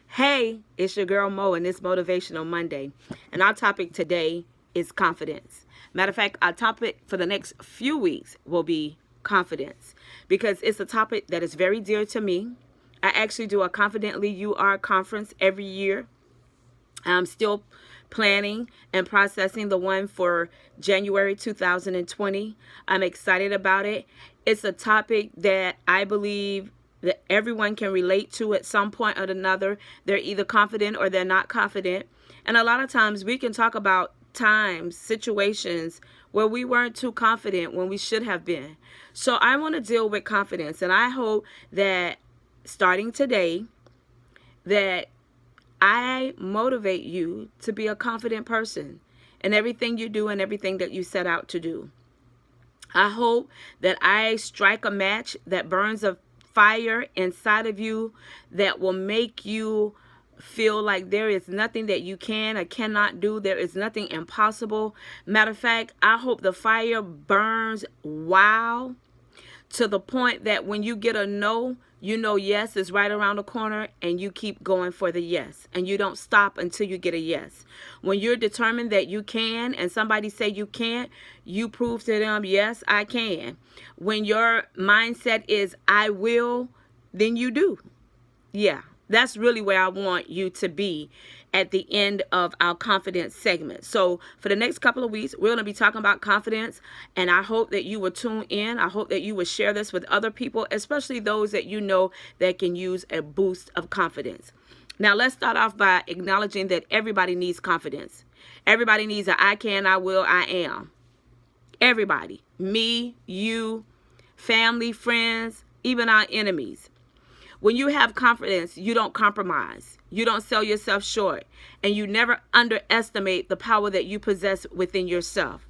Hey, it's your girl Mo, and it's Motivational Monday. And our topic today is confidence. Matter of fact, our topic for the next few weeks will be confidence because it's a topic that is very dear to me. I actually do a Confidently You Are conference every year. I'm still planning and processing the one for January 2020. I'm excited about it. It's a topic that I believe that everyone can relate to at some point or another. They're either confident or they're not confident. And a lot of times we can talk about times, situations where we weren't too confident when we should have been. So I want to deal with confidence, and I hope that starting today that I motivate you to be a confident person in everything you do and everything that you set out to do. I hope that I strike a match that burns a fire inside of you that will make you feel like there is nothing that you can or cannot do. There is nothing impossible. Matter of fact, I hope the fire burns wow to the point that when you get a no, you know yes is right around the corner, and you keep going for the yes, and you don't stop until you get a yes. When you're determined that you can and somebody say you can't, you prove to them, yes, I can. When your mindset is I will, then you do. Yeah, that's really where I want you to be at the end of our confidence segment. So for the next couple of weeks, we're going to be talking about confidence, and I hope that you will tune in. I hope that you will share this with other people, especially those that you know that can use a boost of confidence. Now, let's start off by acknowledging that everybody needs confidence. Everybody needs a I can, I will, I am. Everybody. Me, you, family, friends, even our enemies. When you have confidence, you don't compromise. You don't sell yourself short. And you never underestimate the power that you possess within yourself.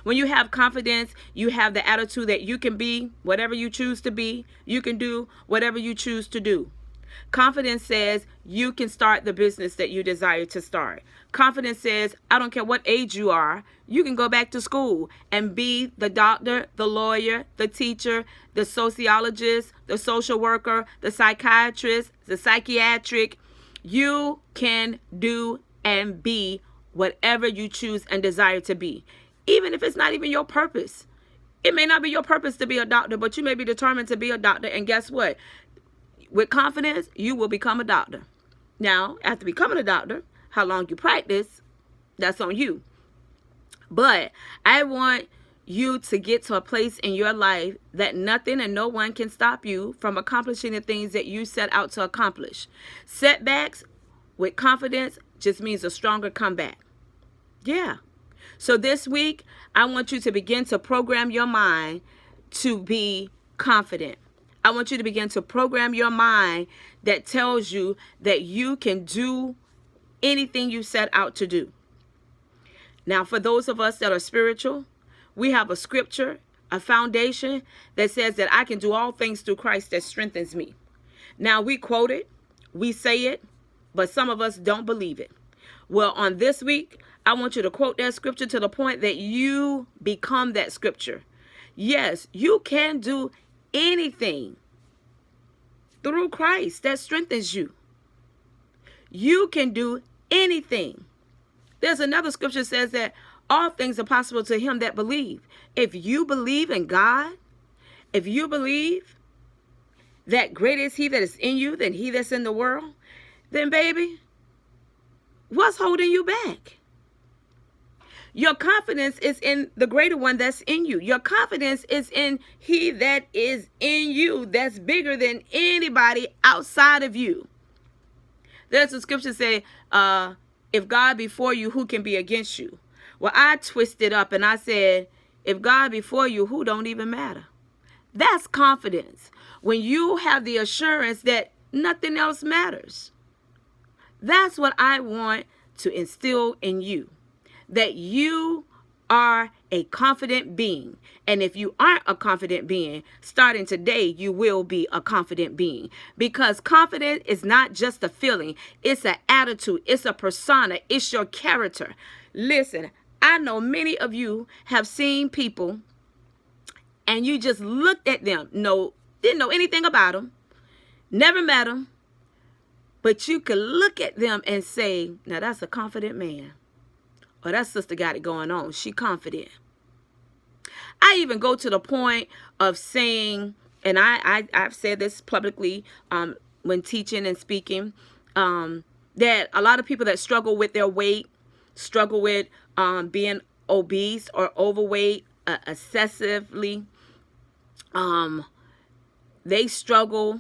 When you have confidence, you have the attitude that you can be whatever you choose to be. You can do whatever you choose to do. Confidence says you can start the business that you desire to start. Confidence says, I don't care what age you are, you can go back to school and be the doctor, the lawyer, the teacher, the sociologist, the social worker, the psychiatrist, the psychiatric. You can do and be whatever you choose and desire to be, even if it's not even your purpose. It may not be your purpose to be a doctor, but you may be determined to be a doctor. And guess what? With confidence, you will become a doctor. Now, after becoming a doctor, how long you practice, that's on you. But I want you to get to a place in your life that nothing and no one can stop you from accomplishing the things that you set out to accomplish. Setbacks with confidence just means a stronger comeback. Yeah. So this week, I want you to begin to program your mind to be confident. I want you to begin to program your mind that tells you that you can do anything you set out to do. Now, for those of us that are spiritual, we have a scripture, a foundation that says that I can do all things through Christ that strengthens me. Now, we quote it, we say it, but some of us don't believe it. Well, on this week, I want you to quote that scripture to the point that you become that scripture. Yes, you can do anything through Christ that strengthens you. You can do anything. There's another scripture that says that all things are possible to him that believe. If you believe in God, if you believe that greater is he that is in you than he that's in the world, then baby, what's holding you back? Your confidence is in the greater one that's in you. Your confidence is in he that is in you, that's bigger than anybody outside of you. There's a scripture say, if God be for you, who can be against you? Well, I twisted up and I said, if God be for you, who don't even matter? That's confidence. When you have the assurance that nothing else matters. That's what I want to instill in you. That you are a confident being. And if you aren't a confident being, starting today, you will be a confident being. Because confidence is not just a feeling. It's an attitude. It's a persona. It's your character. Listen, I know many of you have seen people and you just looked at them. Didn't know anything about them. Never met them. But you could look at them and say, now that's a confident man. Or that sister got it going on. She confident. I even go to the point of saying, and I've said this publicly when teaching and speaking, that a lot of people that struggle with their weight, struggle with being obese or overweight excessively, they struggle.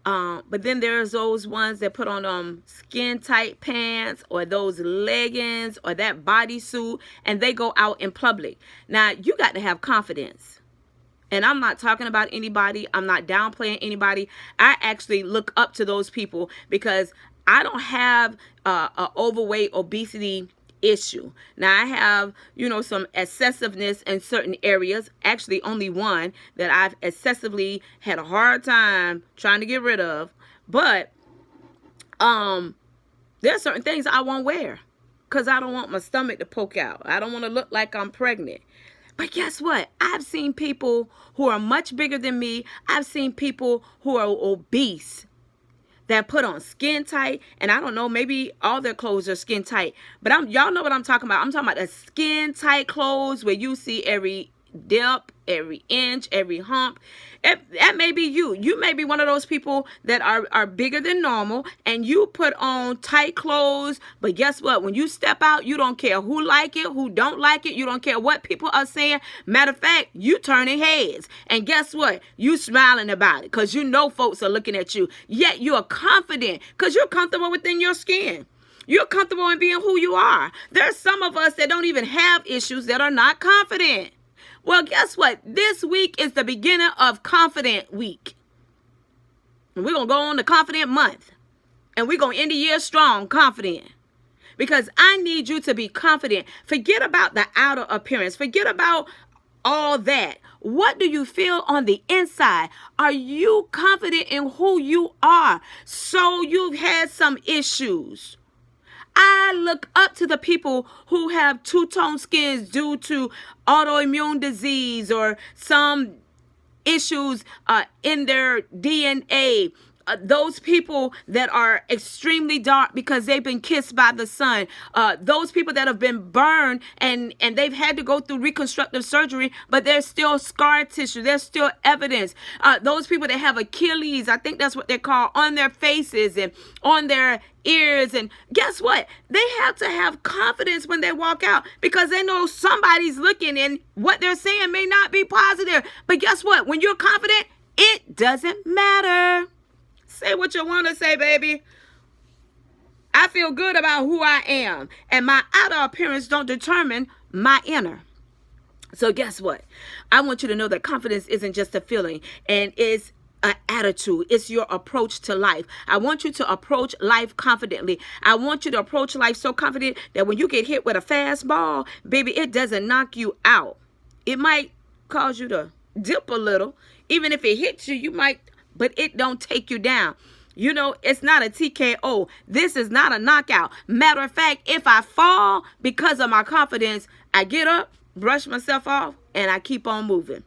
But then there's those ones that put on skin tight pants or those leggings or that bodysuit, and they go out in public. Now, you got to have confidence. And I'm not talking about anybody. I'm not downplaying anybody. I actually look up to those people because I don't have an overweight, obesity issue. Now, I have, some excessiveness in certain areas. Actually, only one that I've excessively had a hard time trying to get rid of. But there are certain things I won't wear because I don't want my stomach to poke out. I don't want to look like I'm pregnant. But guess what? I've seen people who are much bigger than me. I've seen people who are obese that put on skin tight, and I don't know, maybe all their clothes are skin tight, but y'all know what I'm talking about. I'm talking about the skin tight clothes where you see every dip, every inch, every hump. That may be you. You may be one of those people that are bigger than normal, and you put on tight clothes, but guess what? When you step out, you don't care who like it, who don't like it. You don't care what people are saying. Matter of fact, you turning heads. And guess what? You smiling about it because you know folks are looking at you. Yet you are confident because you're comfortable within your skin. You're comfortable in being who you are. There's some of us that don't even have issues that are not confident. Well, guess what? This week is the beginning of Confident Week. And we're going to go on the Confident Month. And we're going to end the year strong, confident. Because I need you to be confident. Forget about the outer appearance. Forget about all that. What do you feel on the inside? Are you confident in who you are? So you've had some issues. I look up to the people who have two-tone skins due to autoimmune disease or some issues in their DNA. Those people that are extremely dark because they've been kissed by the sun. Those people that have been burned and they've had to go through reconstructive surgery, but there's still scar tissue. There's still evidence. Those people that have Achilles, I think that's what they're called, on their faces and on their ears. And guess what? They have to have confidence when they walk out because they know somebody's looking and what they're saying may not be positive. But guess what? When you're confident, it doesn't matter. Say what you want to say, baby. I feel good about who I am. And my outer appearance don't determine my inner. So guess what? I want you to know that confidence isn't just a feeling. And it's an attitude. It's your approach to life. I want you to approach life confidently. I want you to approach life so confident that when you get hit with a fastball, baby, it doesn't knock you out. It might cause you to dip a little. Even if it hits you, you might... but it don't take you down. It's not a TKO. This is not a knockout. Matter of fact, if I fall because of my confidence, I get up, brush myself off, and I keep on moving.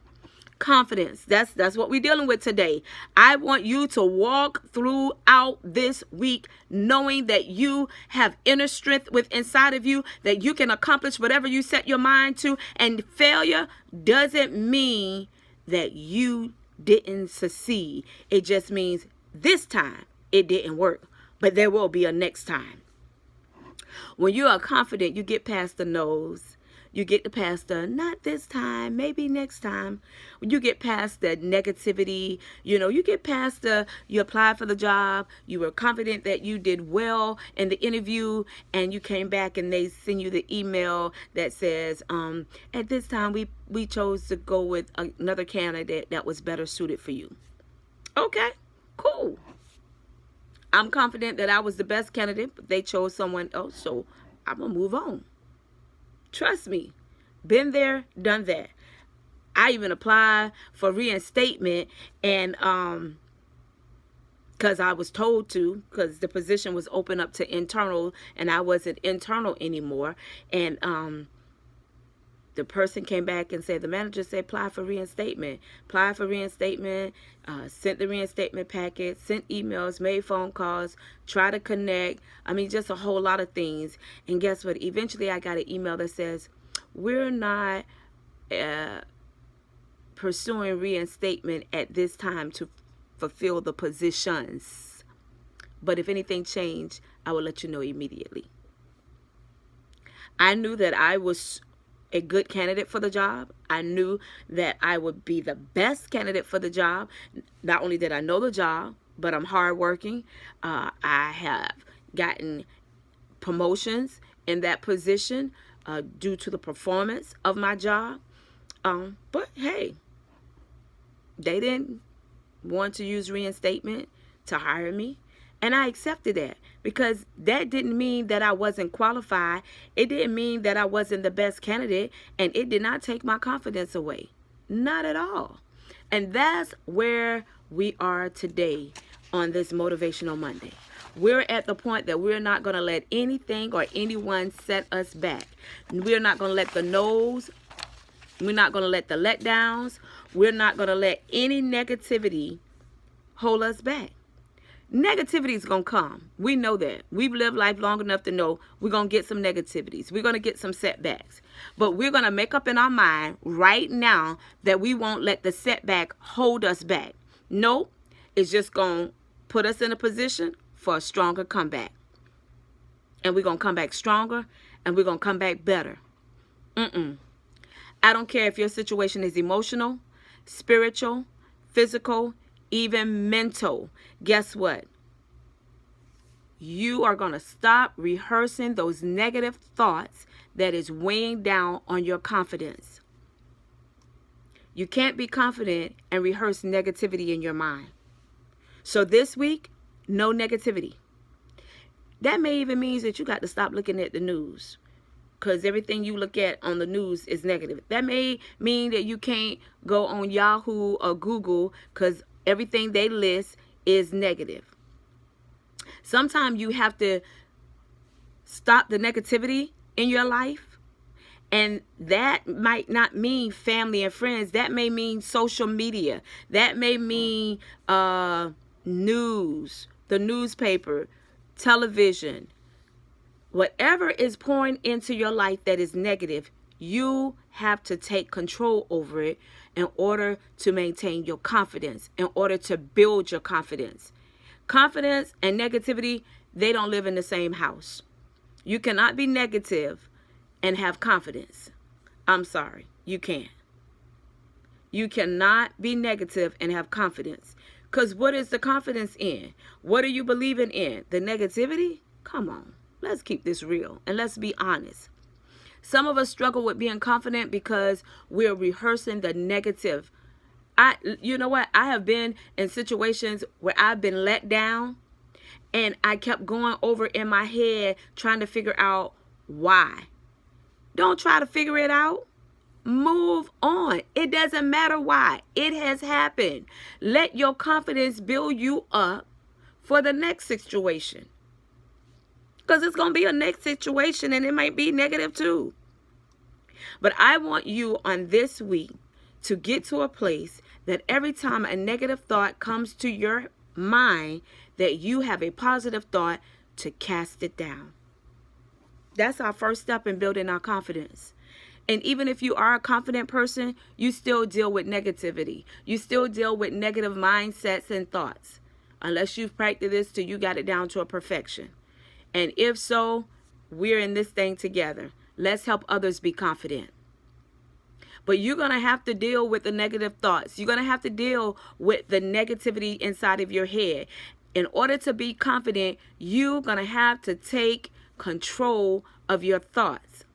Confidence. That's what we're dealing with today. I want you to walk throughout this week knowing that you have inner strength within inside of you, that you can accomplish whatever you set your mind to. And failure doesn't mean that you didn't succeed. It just means this time it didn't work, but there will be a next time. When you are confident, you get past the no's. You get past the not this time, maybe next time. When you get past the negativity, you get past you applied for the job, you were confident that you did well in the interview, and you came back and they send you the email that says, at this time we chose to go with another candidate that was better suited for you. Okay, cool. I'm confident that I was the best candidate, but they chose someone else, so I'm going to move on. Trust me, been there, done that. I even applied for reinstatement and because I was told to, because the position was open up to internal and I wasn't internal anymore. And the person came back and said, the manager said, apply for reinstatement. Apply for reinstatement, sent the reinstatement packet, sent emails, made phone calls, try to connect. I mean, just a whole lot of things. And guess what? Eventually, I got an email that says, we're not pursuing reinstatement at this time to fulfill the positions. But if anything changed, I will let you know immediately. I knew that I was a good candidate for the job. I knew that I would be the best candidate for the job. Not only did I know the job, but I'm hardworking. I have gotten promotions in that position due to the performance of my job. But hey, they didn't want to use reinstatement to hire me. And I accepted that, because that didn't mean that I wasn't qualified. It didn't mean that I wasn't the best candidate, and it did not take my confidence away. Not at all. And that's where we are today on this Motivational Monday. We're at the point that we're not going to let anything or anyone set us back. We're not going to let the no's. We're not going to let the letdowns. We're not going to let any negativity hold us back. Negativity is going to come. We know that. We've lived life long enough to know we're going to get some negativities. We're going to get some setbacks. But we're going to make up in our mind right now that we won't let the setback hold us back. No, it's just going to put us in a position for a stronger comeback. And we're going to come back stronger, and we're going to come back better. I don't care if your situation is emotional, spiritual, physical, even mental. Guess what? You are going to stop rehearsing those negative thoughts that is weighing down on your confidence. You can't be confident and rehearse negativity in your mind. So this week, no negativity. That may even mean that you got to stop looking at the news, because everything you look at on the news is negative. That may mean that you can't go on Yahoo or Google, because everything they list is negative. Sometimes you have to stop the negativity in your life. And that might not mean family and friends. That may mean social media. That may mean news, the newspaper, television. Whatever is pouring into your life that is negative, you have to take control over it in order to maintain your confidence, in order to build your confidence. Confidence and negativity, they don't live in the same house. You cannot be negative and have confidence. I'm sorry, you can't. You cannot be negative and have confidence. Because what is the confidence in? What are you believing in? The negativity? Come on, let's keep this real and let's be honest. Some of us struggle with being confident because we're rehearsing the negative. You know what? I have been in situations where I've been let down, and I kept going over in my head trying to figure out why. Don't try to figure it out. Move on. It doesn't matter why. It has happened. Let your confidence build you up for the next situation. Because it's going to be a next situation, and it might be negative too. But I want you on this week to get to a place that every time a negative thought comes to your mind, that you have a positive thought to cast it down. That's our first step in building our confidence. And even if you are a confident person, you still deal with negativity. You still deal with negative mindsets and thoughts. Unless you've practiced this till you got it down to a perfection. And if so, we're in this thing together. Let's help others be confident. But you're going to have to deal with the negative thoughts. You're going to have to deal with the negativity inside of your head. In order to be confident, you're going to have to take control of your thoughts.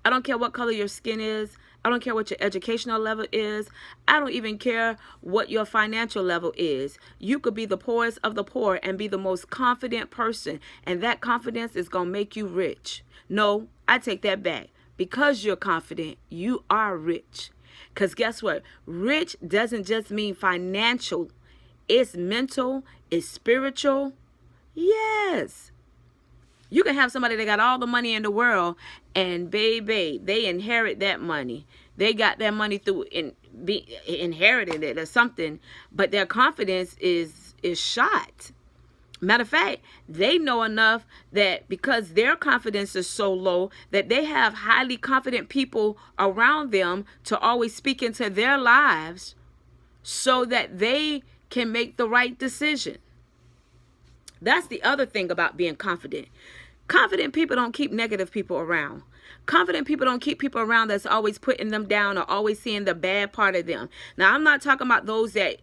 I don't care what color your skin is. I don't care what your educational level is. I don't even care what your financial level is. You could be the poorest of the poor and be the most confident person, and that confidence is going to make you rich. No, I take that back. Because you're confident, you are rich. Because guess what? Rich doesn't just mean financial. It's mental, it's spiritual. Yes. You can have somebody that got all the money in the world, and baby, they inherit that money. They got that money through inherited it or something, but their confidence is shot. Matter of fact, they know enough that because their confidence is so low that they have highly confident people around them to always speak into their lives so that they can make the right decision. That's the other thing about being confident. Confident people don't keep negative people around. Confident people don't keep people around that's always putting them down or always seeing the bad part of them. Now, I'm not talking about those that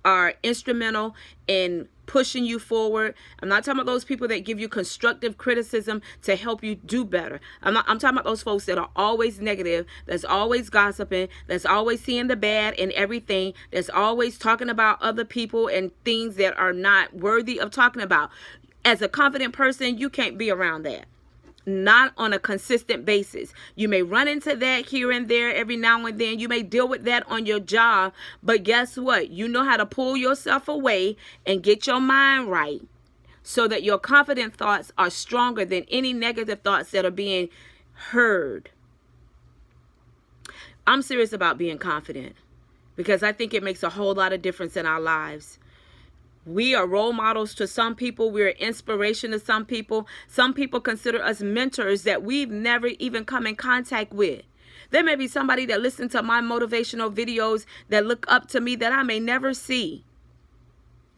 are instrumental in pushing you forward. I'm not talking about those people that give you constructive criticism to help you do better. I'm talking about those folks that are always negative, that's always gossiping, that's always seeing the bad in everything, that's always talking about other people and things that are not worthy of talking about. As a confident person, you can't be around that. Not on a consistent basis. You may run into that here and there every now and then. You may deal with that on your job. But guess what? You know how to pull yourself away and get your mind right so that your confident thoughts are stronger than any negative thoughts that are being heard. I'm serious about being confident because I think it makes a whole lot of difference in our lives. We are role models to some people. We're inspiration to some people. Some people consider us mentors that we've never even come in contact with. There may be somebody that listens to my motivational videos that look up to me that I may never see.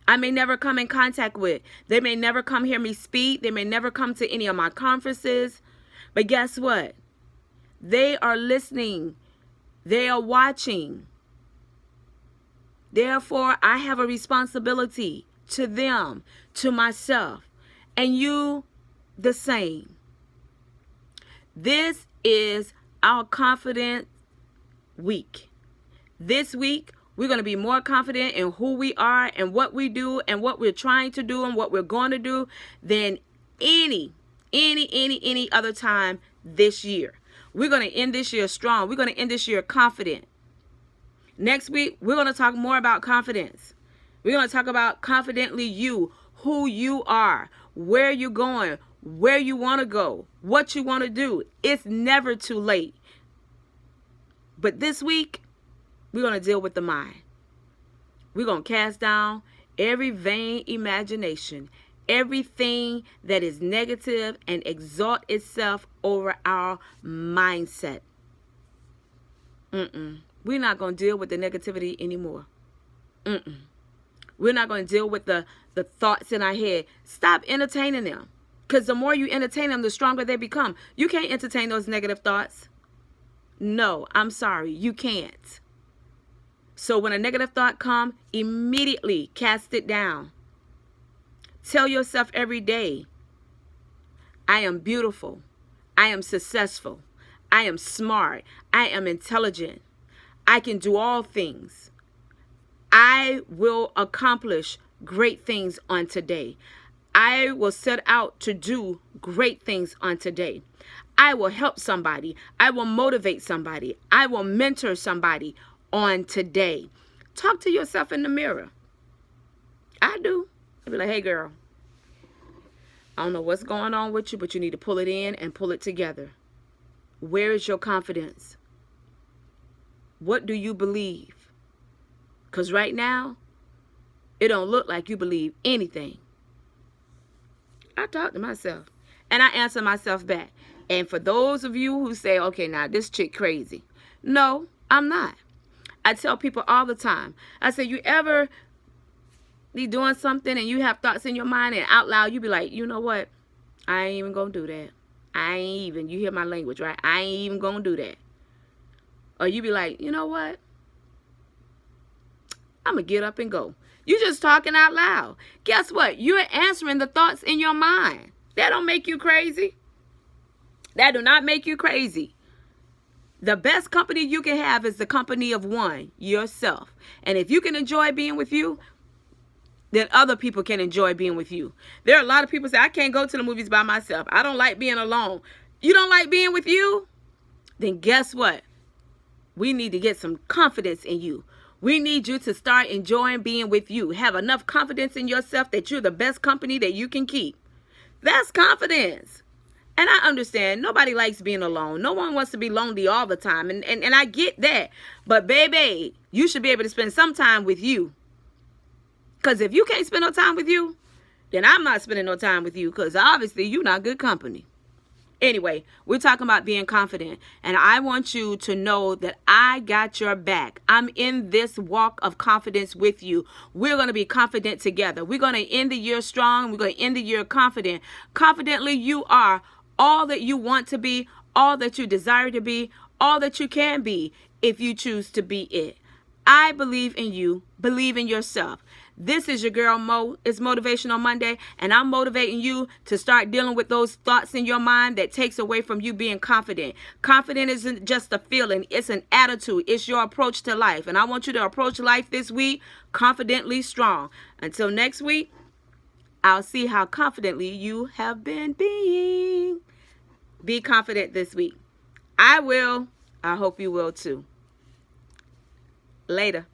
I may never come in contact with. They may never come hear me speak. They may never come to any of my conferences. But guess what? They are listening. They are watching. Therefore, I have a responsibility to them, to myself, and you the same. This is our confident week. This week, we're going to be more confident in who we are and what we do and what we're trying to do and what we're going to do than any other time this year. We're going to end this year strong. We're going to end this year confident. Next week, we're going to talk more about confidence. We're going to talk about confidently you, who you are, where you're going, where you want to go, what you want to do. It's never too late. But this week, we're going to deal with the mind. We're going to cast down every vain imagination, everything that is negative, and exalt itself over our mindset. We're not going to deal with the negativity anymore. We're not going to deal with the thoughts in our head. Stop entertaining them. Because the more you entertain them, the stronger they become. You can't entertain those negative thoughts. No, I'm sorry. You can't. So when a negative thought comes, immediately cast it down. Tell yourself every day, I am beautiful. I am successful. I am smart. I am intelligent. I can do all things. I will accomplish great things on today. I will set out to do great things on today. I will help somebody. I will motivate somebody. I will mentor somebody on today. Talk to yourself in the mirror. I do. I'll be like, hey girl, I don't know what's going on with you, but you need to pull it in and pull it together. Where is your confidence? What do you believe? Because right now, it don't look like you believe anything. I talk to myself and I answer myself back. And for those of you who say, okay, now this chick crazy. No, I'm not. I tell people all the time. I say, you ever be doing something and you have thoughts in your mind and out loud, you be like, you know what? I ain't even gonna do that. I ain't even, you hear my language, right? I ain't even gonna do that. Or you be like, you know what? I'm going to get up and go. You just talking out loud. Guess what? You're answering the thoughts in your mind. That don't make you crazy. That do not make you crazy. The best company you can have is the company of one, yourself. And if you can enjoy being with you, then other people can enjoy being with you. There are a lot of people say, I can't go to the movies by myself. I don't like being alone. You don't like being with you? Then guess what? We need to get some confidence in you. We need you to start enjoying being with you. Have enough confidence in yourself that you're the best company that you can keep. That's confidence. And I understand nobody likes being alone. No one wants to be lonely all the time. And I get that. But baby, you should be able to spend some time with you. Because if you can't spend no time with you, then I'm not spending no time with you, because obviously you're not good company. Anyway, we're talking about being confident. And I want you to know that I got your back. I'm in this walk of confidence with you. We're going to be confident together. We're going to end the year strong. We're going to end the year confident. Confidently, you are all that you want to be, all that you desire to be, all that you can be if you choose to be it. I believe in you. Believe in yourself. This is your girl Mo. It's Motivational Monday, and I'm motivating you to start dealing with those thoughts in your mind that takes away from you being confident. Confident isn't just a feeling. It's an attitude. It's your approach to life. And I want you to approach life this week confidently strong. Until next week, I'll see how confidently you have been being. Be confident this week. I will. I hope you will too. Later.